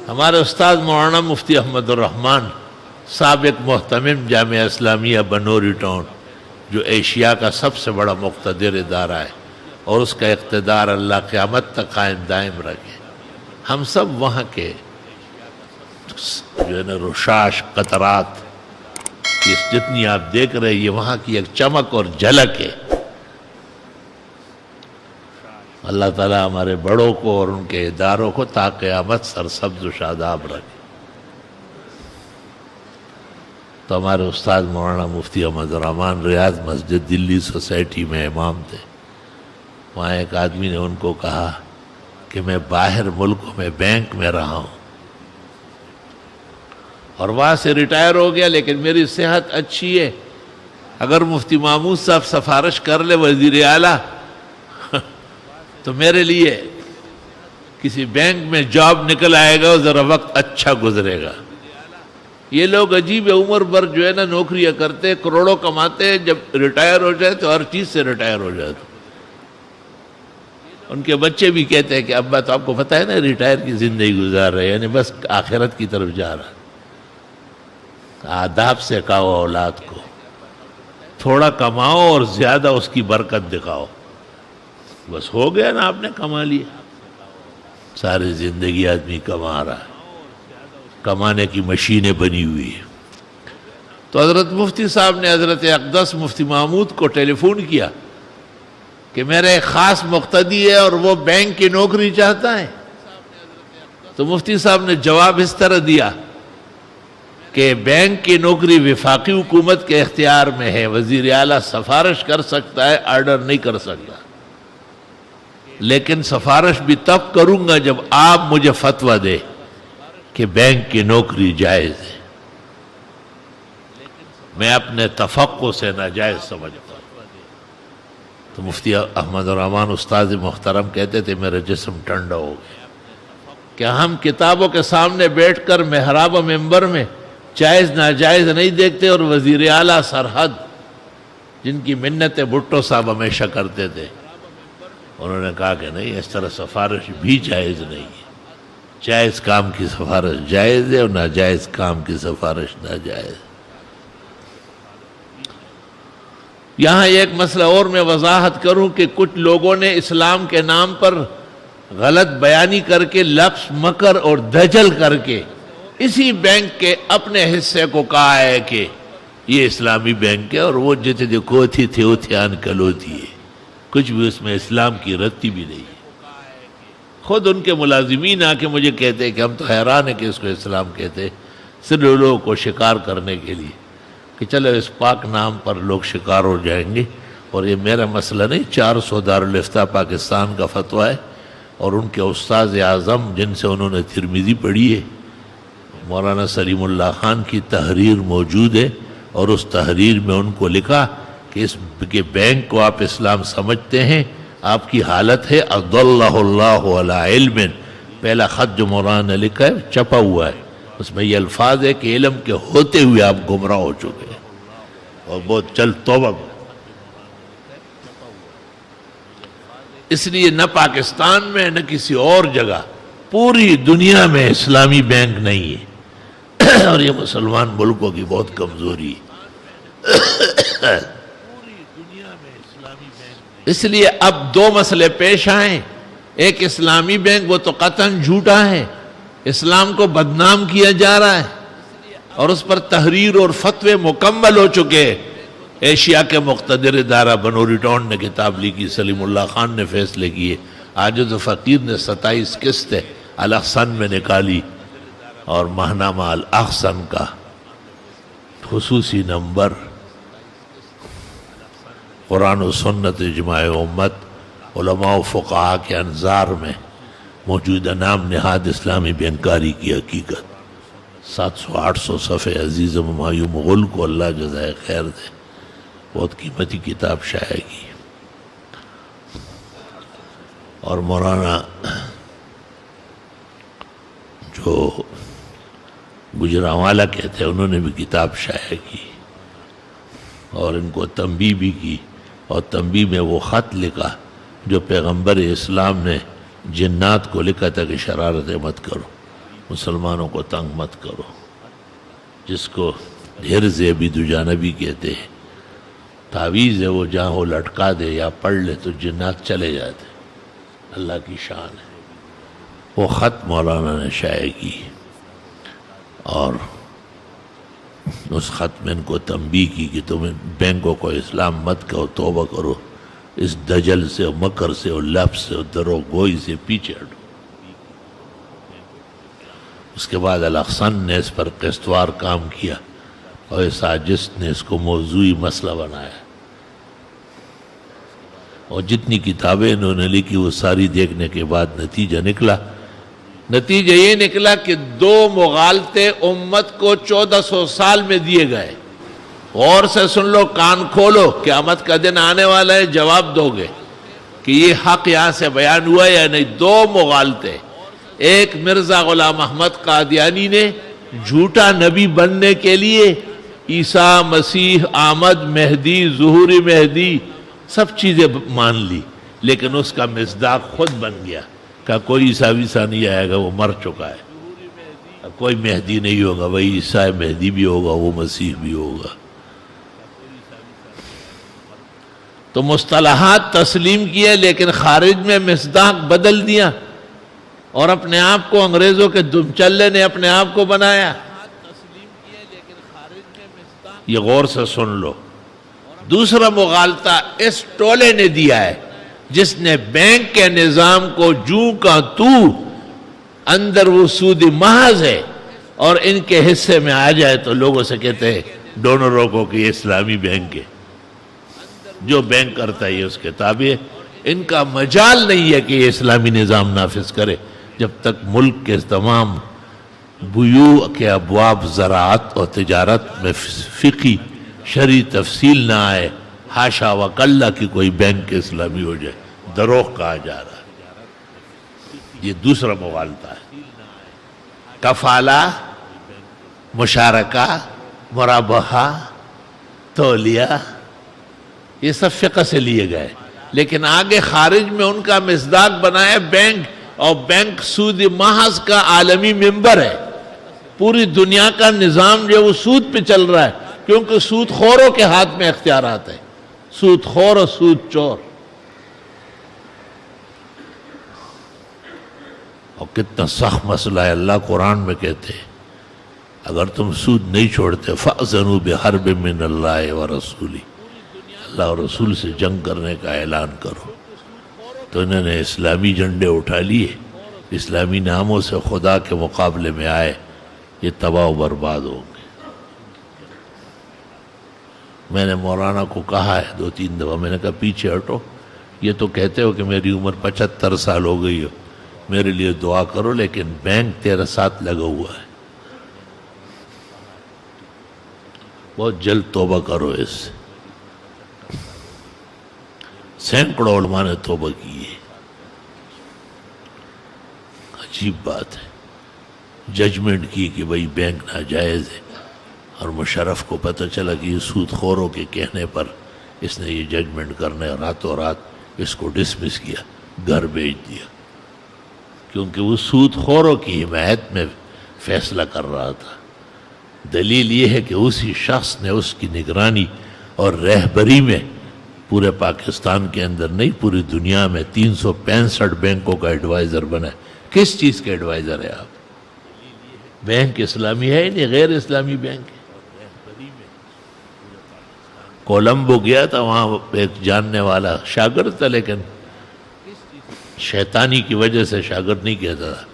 ہمارے استاد مولانا مفتی احمد الرحمن سابق محتمم جامعہ اسلامیہ بنوری ٹاؤن، جو ایشیا کا سب سے بڑا مقتدر ادارہ ہے اور اس کا اقتدار اللہ قیامت تک قائم دائم رکھے، ہم سب وہاں کے جو ہے نا رشاش قطرات جتنی آپ دیکھ رہے ہیں، یہ وہاں کی ایک چمک اور جھلک ہے۔ اللہ تعالیٰ ہمارے بڑوں کو اور ان کے اداروں کو تا قیامت سرسبز و شاداب رکھے۔ تو ہمارے استاد مولانا مفتی احمد الرحمن ریاض مسجد دلی سوسائٹی میں امام تھے۔ وہاں ایک آدمی نے ان کو کہا کہ میں باہر ملکوں میں بینک میں رہا ہوں اور وہاں سے ریٹائر ہو گیا، لیکن میری صحت اچھی ہے، اگر مفتی محمود صاحب سفارش کر لے وزیر اعلیٰ تو میرے لیے کسی بینک میں جاب نکل آئے گا اور ذرا وقت اچھا گزرے گا۔ یہ لوگ عجیب عمر بھر جو ہے نا نوکریاں کرتے، کروڑوں کماتے، جب ریٹائر ہو جائے تو ہر چیز سے ریٹائر ہو جاتے۔ ان کے بچے بھی کہتے ہیں کہ ابا تو آپ کو پتہ ہے نا ریٹائر کی زندگی گزار رہے ہیں، یعنی بس آخرت کی طرف جا رہا۔ آداب سے کہو اولاد کو، تھوڑا کماؤ اور زیادہ اس کی برکت دکھاؤ، بس ہو گیا نا، آپ نے کما لیا۔ ساری زندگی آدمی کما رہا ہے، کمانے کی مشینیں بنی ہوئی ہیں۔ تو حضرت مفتی صاحب نے حضرت اقدس مفتی محمود کو ٹیلی فون کیا کہ میرا ایک خاص مقتدی ہے اور وہ بینک کی نوکری چاہتا ہے۔ تو مفتی صاحب نے جواب اس طرح دیا کہ بینک کی نوکری وفاقی حکومت کے اختیار میں ہے، وزیر اعلیٰ سفارش کر سکتا ہے، آرڈر نہیں کر سکتا، لیکن سفارش بھی تب کروں گا جب آپ مجھے فتویٰ دے کہ بینک کی نوکری جائز ہے۔ میں اپنے تفقع سے ناجائز سمجھتا ہوں۔ تو مفتی احمد الرحمن استاد محترم کہتے تھے میرا جسم ٹھنڈا ہو گیا کہ ہم کتابوں کے سامنے بیٹھ کر محراب و منبر میں جائز ناجائز نہیں دیکھتے، اور وزیر اعلیٰ سرحد جن کی منتیں بھٹو صاحب ہمیشہ کرتے تھے، انہوں نے کہا کہ نہیں، اس طرح سفارش بھی جائز نہیں ہے، جائز کام کی سفارش جائز ہے اور ناجائز کام کی سفارش ناجائز۔ یہاں ایک مسئلہ اور میں وضاحت کروں کہ کچھ لوگوں نے اسلام کے نام پر غلط بیانی کر کے، لفظ مکر اور دجل کر کے اسی بینک کے اپنے حصے کو کہا ہے کہ یہ اسلامی بینک ہے، اور وہ جتنے دیکھو تھی تھے اتھیان کلوتی ہے، کچھ بھی اس میں اسلام کی رتی بھی نہیں ہے۔ خود ان کے ملازمین آ کے مجھے کہتے ہیں کہ ہم تو حیران ہیں کہ اس کو اسلام کہتے، صرف لوگوں کو شکار کرنے کے لیے کہ چلو اس پاک نام پر لوگ شکار ہو جائیں گے۔ اور یہ میرا مسئلہ نہیں، 400 دارالافتاء پاکستان کا فتویٰ ہے، اور ان کے استاذ اعظم جن سے انہوں نے ترمذی پڑھی ہے، مولانا سلیم اللہ خان کی تحریر موجود ہے، اور اس تحریر میں ان کو لکھا کہ اس کے بینک کو آپ اسلام سمجھتے ہیں، آپ کی حالت ہے اضلہ اللہ علی علم۔ پہلا خط جو مولانا نے لکھا ہے چھپا ہوا ہے، اس میں یہ الفاظ ہے کہ علم کے ہوتے ہوئے آپ گمراہ ہو چکے ہیں، اور بہت جلد توبہ۔ اس لیے نہ پاکستان میں نہ کسی اور جگہ، پوری دنیا میں اسلامی بینک نہیں ہے، اور یہ مسلمان ملکوں کی بہت کمزوری ہے۔ اس لیے اب دو مسئلے پیش آئیں، ایک اسلامی بینک وہ تو قطعاً جھوٹا ہے، اسلام کو بدنام کیا جا رہا ہے، اور اس پر تحریر اور فتوے مکمل ہو چکے۔ ایشیا کے مقتدر ادارہ بنوری ٹاؤن نے کتاب لکھی، سلیم اللہ خان نے فیصلے کیے، عاجز فقیر نے 27 قسطیں الاحسن میں نکالی، اور ماہنامہ الاحسن کا خصوصی نمبر قرآن و سنت اجماع امت علماء و فقہا کے انظار میں موجودہ نام نہاد اسلامی بینکاری کی حقیقت، 700-800 صفحے عزیز ممایوں مغل کو اللہ جزائے خیر دے، بہت قیمتی کتاب شائع کی۔ اور مولانا جو گجرانوالا کہتے ہیں، انہوں نے بھی کتاب شائع کی، اور ان کو تنبیہ بھی کی، اور تنبیہ میں وہ خط لکھا جو پیغمبر اسلام نے جنات کو لکھا تھا کہ شرارتیں مت کرو۔ مسلمانوں کو تنگ مت کرو. جس کو ڈھیر زیبی دجانبی کہتے ہیں، تعویذ ہے وہ جہاں وہ لٹکا دے یا پڑھ لے تو جنات چلے جاتے. اللہ کی شان ہے. وہ خط مولانا نے شائع کی اور اس خط میں ان کو تنبیہ کی کہ تم بینکوں کو اسلام مت کہو، توبہ کرو، اس دجل سے اور مکر سے اور لفظ سے اور دروغ گوئی سے پیچھے ہٹو. اس کے بعد الاحسن نے اس پر قسطوار کام کیا اور ساجس نے اس کو موضوعی مسئلہ بنایا، اور جتنی کتابیں انہوں نے لکھی وہ ساری دیکھنے کے بعد نتیجہ یہ نکلا کہ 2 مغالطے امت کو 1400 سال میں دیے گئے. غور سے سن لو، کان کھولو، قیامت کا دن آنے والا ہے، جواب دو گے کہ یہ حق یہاں سے بیان ہوا یا نہیں. 2 مغالطے. ایک مرزا غلام احمد قادیانی نے جھوٹا نبی بننے کے لیے عیسیٰ، مسیح، آمد، مہدی، ظہور مہدی سب چیزیں مان لی، لیکن اس کا مصداق خود بن گیا کہ کوئی عیسیٰ ویسیٰ نہیں آئے گا، وہ مر چکا ہے. کوئی مہدی نہیں ہوگا، وہی عیسیٰ مہدی بھی ہوگا، وہ مسیح بھی ہوگا. تو مصطلحات تسلیم کیے لیکن خارج میں مصداق بدل دیا، اور اپنے آپ کو انگریزوں کے دمچلے نے اپنے آپ کو بنایا. یہ غور سے سن لو. دوسرا مغالطہ اس ٹولے نے دیا ہے جس نے بینک کے نظام کو جوں کا تو اندر وہ سود محض ہے اور ان کے حصے میں آ جائے تو لوگوں سے کہتے ہیں ڈونروں کو کہ یہ اسلامی بینک ہے. جو بینک کرتا ہے یہ اس کے تابع ہے. ان کا مجال نہیں ہے کہ یہ اسلامی نظام نافذ کرے جب تک ملک کے تمام بیوع کے ابواب زراعت اور تجارت میں فقہی شرعی تفصیل نہ آئے. حاشا وکلا کی کوئی بینک اسلامی ہو جائے، دروغ کہا جا رہا ہے. یہ دوسرا مغالطہ ہے. کفالہ، مشارکہ، مرابحہ، تولیہ، یہ سب فقہ سے لیے گئے، لیکن آگے خارج میں ان کا مصداق بنایا بینک. اور بینک سود محض کا عالمی ممبر ہے. پوری دنیا کا نظام جو وہ سود پہ چل رہا ہے، کیونکہ سود خوروں کے ہاتھ میں اختیارات ہیں. سود خور اور سود چور. اور کتنا سخت مسئلہ ہے. اللہ قرآن میں کہتے ہیں اگر تم سود نہیں چھوڑتے فَأْذَنُوا بِحَرْبٍ مِّنَ اللَّهِ وَرَسُولِهِ، اللہ اور رسول سے جنگ کرنے کا اعلان کرو. تو انہوں نے اسلامی جھنڈے اٹھا لیے، اسلامی ناموں سے خدا کے مقابلے میں آئے. یہ تباہ و برباد ہوں گے. میں نے مولانا کو کہا ہے 2-3 دفعہ، میں نے کہا پیچھے ہٹو. یہ تو کہتے ہو کہ میری عمر 75 سال ہو گئی ہو، میرے لیے دعا کرو، لیکن بینک تیرے ساتھ لگا ہوا ہے. بہت جلد توبہ کرو اس سے. سینکڑوں علماء نے توبہ کی ہے. عجیب بات ہے. ججمنٹ کی کہ بھئی بینک ناجائز ہے، اور مشرف کو پتہ چلا کہ یہ سود خوروں کے کہنے پر اس نے یہ ججمنٹ کرنے راتوں رات اس کو ڈسمس کیا، گھر بھیج دیا، کیونکہ وہ سود خوروں کی حمایت میں فیصلہ کر رہا تھا. دلیل یہ ہے کہ اسی شخص نے اس کی نگرانی اور رہبری میں پورے پاکستان کے اندر نہیں پوری دنیا میں 365 بینکوں کا ایڈوائزر بنا ہے. کس چیز کے ایڈوائزر ہے آپ؟ بینک اسلامی ہے نہیں، غیر اسلامی بینک ہے. کولمبو گیا تھا، وہاں ایک جاننے والا شاگرد تھا، لیکن شیطانی کی وجہ سے شاگرد نہیں کہتا تھا،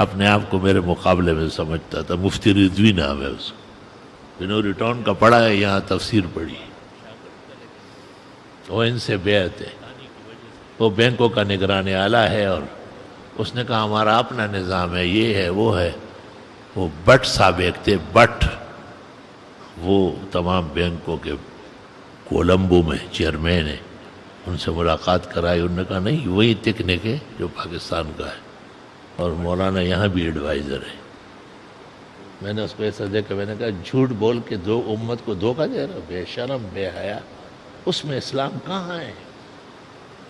اپنے آپ کو میرے مقابلے میں سمجھتا تھا. مفتی رضوی نام ہے اس کو، بنوری ٹاؤن کا پڑھا ہے، یہاں تفسیر پڑھی. وہ ان سے بیعت ہے. وہ بینکوں کا نگران اعلیٰ ہے، اور اس نے کہا ہمارا اپنا نظام ہے، یہ ہے وہ ہے. وہ بٹ صاحب ایک تھے، بٹ، وہ تمام بینکوں کے کولمبو میں چیئرمین ہیں. ان سے ملاقات کرائی، انہوں نے کہا نہیں وہی تکنیک ہے جو پاکستان کا ہے، اور مولانا یہاں بھی ایڈوائزر ہے. میں نے اس کو ایسا دیکھا، میں نے کہا جھوٹ بول کے امت کو دھوکہ دے رہا، بے شرم بے حیا. اس میں اسلام کہاں ہے؟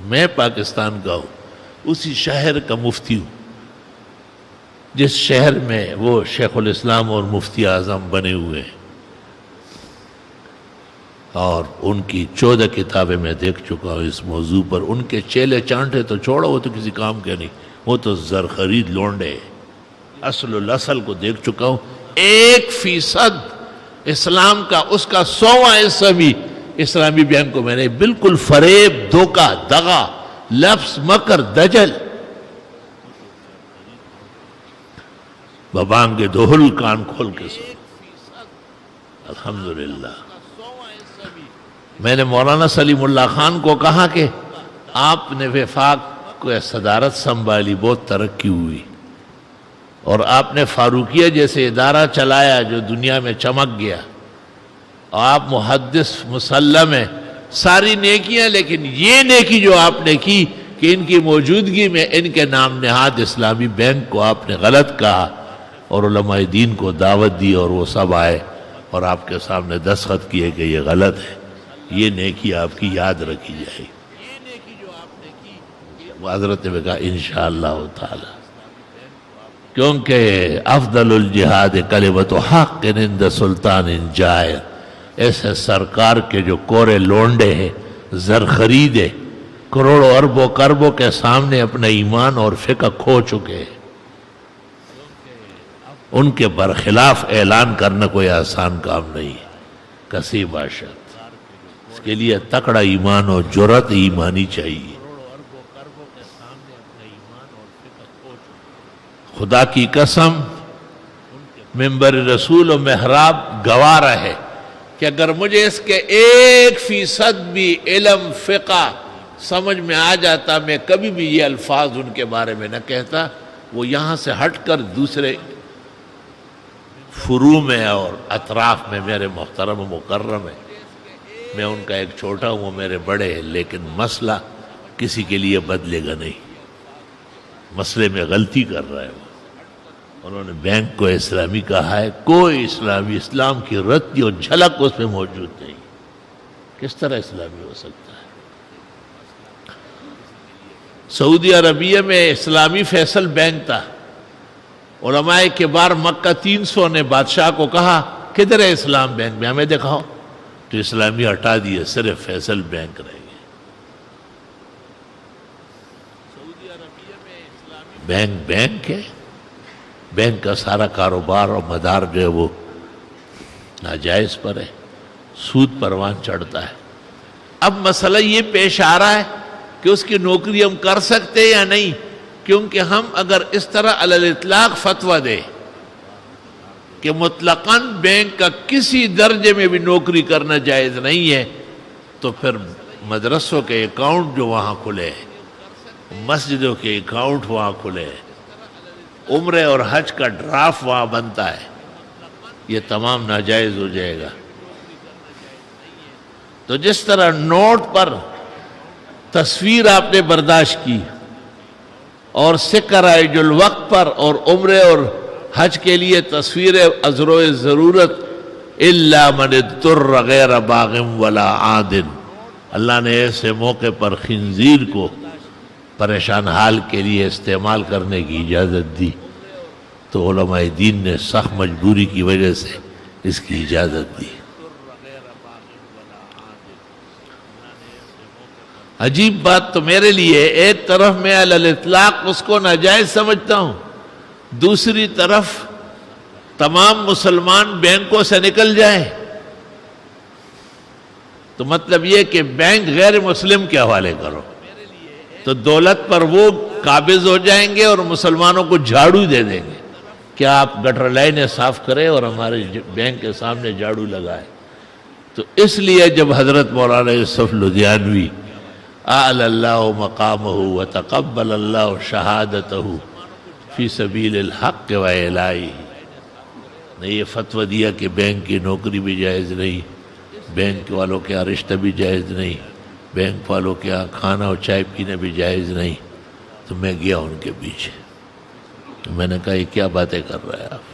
میں پاکستان کا ہوں، اسی شہر کا مفتی ہوں. جس شہر میں وہ شیخ الاسلام اور مفتی اعظم بنے ہوئے ہیں، اور ان کی 14 کتابیں میں دیکھ چکا ہوں اس موضوع پر. ان کے چیلے چانٹے تو چھوڑو، وہ تو کسی کام کے نہیں، وہ تو زر خرید لونڈے. اصل الاصل کو دیکھ چکا ہوں. 1% اسلام کا، اس کا 100واں حصہ بھی اسلامی بینک کو میں نے بالکل فریب، دھوکہ، دغا، لفظ، مکر، دجل، ببانگ دہل کان کھول کے سو. الحمدللہ. میں نے مولانا سلیم اللہ خان کو کہا کہ آپ نے وفاق کو صدارت سنبھالی، بہت ترقی ہوئی، اور آپ نے فاروقیہ جیسے ادارہ چلایا جو دنیا میں چمک گیا، اور آپ محدث مسلم ہیں، ساری نیکیاں، لیکن یہ نیکی جو آپ نے کی کہ ان کی موجودگی میں ان کے نام نہاد اسلامی بینک کو آپ نے غلط کہا، اور علماء دین کو دعوت دی، اور وہ سب آئے اور آپ کے سامنے دستخط کیے کہ یہ غلط ہے. یہ نیکی آپ کی یاد رکھی جائے گی. یہ نیکی جو آپ نے کی، حضرت نے کہا انشاءاللہ تعالی، کیونکہ افضل الجہاد کلمۃ حق عند سلطان جائر. ایسے سرکار کے جو کورے لونڈے ہیں، زر خریدے، کروڑوں اربوں کربوں کے سامنے اپنا ایمان اور فقہ کھو چکے ہیں، ان کے برخلاف اعلان کرنا کوئی آسان کام نہیں ہے. کسی باشد اس کے لیے تکڑا ایمان اور جرأت ایمانی چاہیے. خدا کی قسم، منبر رسول و محراب گواہ رہے کہ اگر مجھے اس کے 1% بھی علم، فقہ سمجھ میں آ جاتا، میں کبھی بھی یہ الفاظ ان کے بارے میں نہ کہتا. وہ یہاں سے ہٹ کر دوسرے فروع میں اور اطراف میں میرے محترم و مکرم ہیں. میں ان کا ایک چھوٹا ہوں، وہ میرے بڑے ہیں، لیکن مسئلہ کسی کے لیے بدلے گا نہیں. مسئلے میں غلطی کر رہا ہے وہ. انہوں نے بینک کو اسلامی کہا ہے، کوئی اسلامی، اسلام کی رتی اور جھلک اس میں موجود نہیں. کس طرح اسلامی ہو سکتا ہے؟ سعودی عربیہ میں اسلامی فیصل بینک تھا. علماء کبار مکہ 300 نے بادشاہ کو کہا کدھر ہے اسلام بینک میں، ہمیں دکھاؤ. تو اسلامی ہٹا دیے، صرف فیصل بینک رہ گئے. سعودی عربیہ میں اسلامی بینک ہے. بینک کا سارا کاروبار اور مدار جو ہے وہ ناجائز پر ہے، سود پروان چڑھتا ہے. اب مسئلہ یہ پیش آ رہا ہے کہ اس کی نوکری ہم کر سکتے یا نہیں، کیونکہ ہم اگر اس طرح علی الاطلاق فتویٰ دیں کہ مطلقاً بینک کا کسی درجے میں بھی نوکری کرنا جائز نہیں ہے، تو پھر مدرسوں کے اکاؤنٹ جو وہاں کھلے ہیں، مسجدوں کے اکاؤنٹ وہاں کھلے ہیں، عمرے اور حج کا ڈرافٹ وہاں بنتا ہے، یہ تمام ناجائز ہو جائے گا. تو جس طرح نوٹ پر تصویر آپ نے برداشت کی، اور سکرائج الوقت پر اور عمرے اور حج کے لیے تصویر ازرو ضرورت الا من اضطر غیر باغ ولا عاد، اللہ نے ایسے موقع پر خنزیر کو پریشان حال کے لیے استعمال کرنے کی اجازت دی. تو علماء دین نے سخت مجبوری کی وجہ سے اس کی اجازت دی. عجیب بات تو میرے لیے، ایک طرف میں علی الاطلاق اس کو ناجائز سمجھتا ہوں، دوسری طرف تمام مسلمان بینکوں سے نکل جائیں تو مطلب یہ کہ بینک غیر مسلم کے حوالے کرو، تو دولت پر وہ قابض ہو جائیں گے اور مسلمانوں کو جھاڑو دے دیں گے. کیا آپ گٹر لائنیں صاف کریں اور ہمارے بینک کے سامنے جھاڑو لگائیں؟ تو اس لیے جب حضرت مولانا یوسف لدھیانوی اعلی اللہ مقامہ وتقبل اللہ شہادتہ فی سبیل الحق و اعلائی نے یہ فتویٰ دیا کہ بینک کی نوکری بھی جائز نہیں، بینک والوں کے یہاں رشتہ بھی جائز نہیں، بینک والوں کے یہاں کھانا اور چائے پینا بھی جائز نہیں، تو میں گیا ان کے پیچھے. میں نے کہا یہ کیا باتیں کر رہے ہیں آپ؟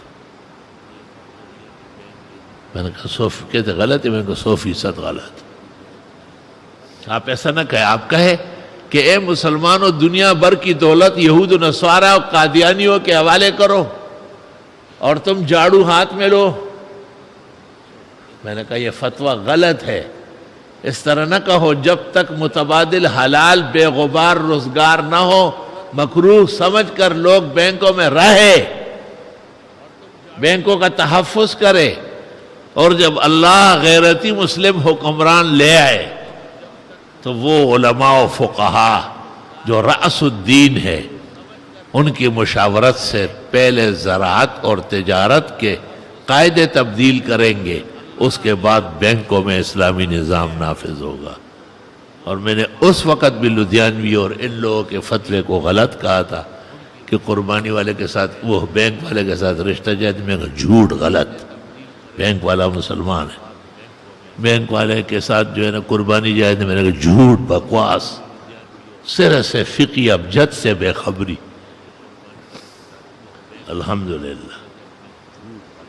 میں نے کہا کہتے غلط ہے. میں نے کہا 100% غلط. آپ ایسا نہ کہیں، آپ کہیں کہ اے مسلمانوں دنیا بھر کی دولت یہود و نصارہ اور قادیانیوں کے حوالے کرو اور تم جھاڑو ہاتھ میں لو. میں نے کہا یہ فتویٰ غلط ہے. اس طرح نہ کہو. جب تک متبادل حلال بے غبار روزگار نہ ہو مکروہ سمجھ کر لوگ بینکوں میں رہے, بینکوں کا تحفظ کرے, اور جب اللہ غیرتی مسلم حکمران لے آئے تو وہ علماء و فقہا جو رأس الدین ہے ان کی مشاورت سے پہلے زراعت اور تجارت کے قاعدے تبدیل کریں گے, اس کے بعد بینکوں میں اسلامی نظام نافذ ہوگا. اور میں نے اس وقت بھی لدھیانوی اور ان لوگوں کے فتوے کو غلط کہا تھا کہ قربانی والے کے ساتھ وہ بینک والے کے ساتھ رشتہ جائز. میں کہا جھوٹ, غلط. بینک والا مسلمان ہے, بینک والے کے ساتھ جو ہے نا قربانی جائز. میں نے کہا جھوٹ, بکواس, سر سے فقی ابجد سے بے خبری. الحمدللہ.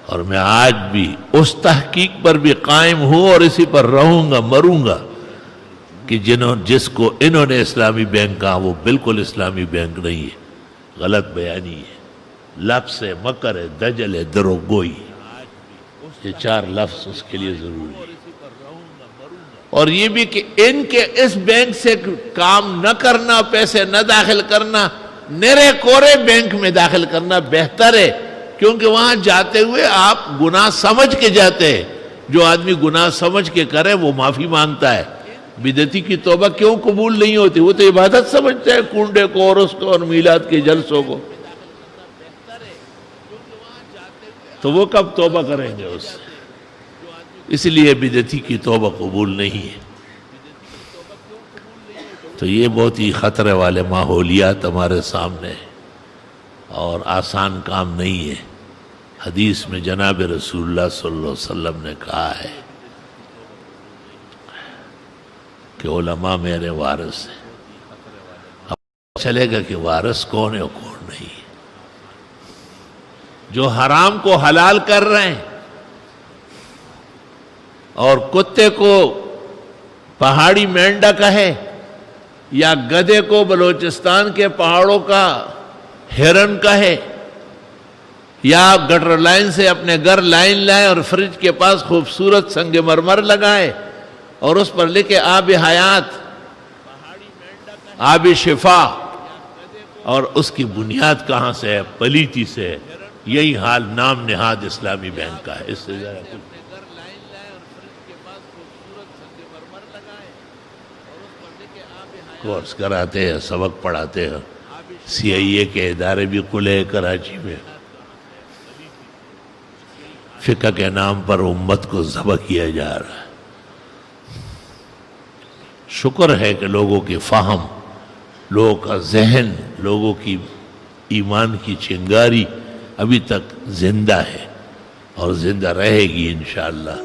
اور میں آج بھی اس تحقیق پر بھی قائم ہوں اور اسی پر رہوں گا, مروں گا, کہ جس کو انہوں نے اسلامی بینک کہا وہ بالکل اسلامی بینک نہیں ہے, غلط بیانی ہے, لفظ ہے, مکر ہے, دجل ہے, دروگوئی. یہ 4 لفظ اس کے لیے ضروری ہے. اور یہ بھی کہ ان کے اس بینک سے کام نہ کرنا, پیسے نہ داخل کرنا, نرے کورے بینک میں داخل کرنا بہتر ہے, کیونکہ وہاں جاتے ہوئے آپ گناہ سمجھ کے جاتے ہیں. جو آدمی گناہ سمجھ کے کرے وہ معافی مانگتا ہے. بدعتی کی توبہ کیوں قبول نہیں ہوتی؟ وہ تو عبادت سمجھتے ہیں کنڈے کو اور اس کو اور میلاد کے جلسوں کو, تو وہ کب توبہ کریں گے اس سے؟ اس لیے بدعتی کی توبہ قبول نہیں ہے. تو یہ بہت ہی خطرے والے ماحولیات ہمارے سامنے ہیں اور آسان کام نہیں ہے. حدیث میں جناب رسول اللہ صلی اللہ علیہ وسلم نے کہا ہے کہ علماء میرے وارث ہیں. اب چلے گا کہ وارث کون ہے اور کون نہیں ہے. جو حرام کو حلال کر رہے ہیں اور کتے کو پہاڑی مینڈا کہے یا گدھے کو بلوچستان کے پہاڑوں کا ہرن کہے, یا گٹر لائن سے اپنے گھر لائن لائے اور فریج کے پاس خوبصورت سنگ مرمر لگائے اور اس پر لکھے آب حیات, آب شفا, اور اس کی بنیاد کہاں سے ہے؟ پلیتی سے ہے. یہی حال نام نہاد اسلامی بینک کا ہے. اس سے ذرا کچھ کورس کراتے ہیں, سبق پڑھاتے ہیں. سی آئی اے کے ادارے بھی کھلے ہیں کراچی میں. فقہ کے نام پر امت کو ذبح کیا جا رہا ہے. شکر ہے کہ لوگوں کی فہم, لوگوں کا ذہن, لوگوں کی ایمان کی چنگاری ابھی تک زندہ ہے اور زندہ رہے گی انشاءاللہ.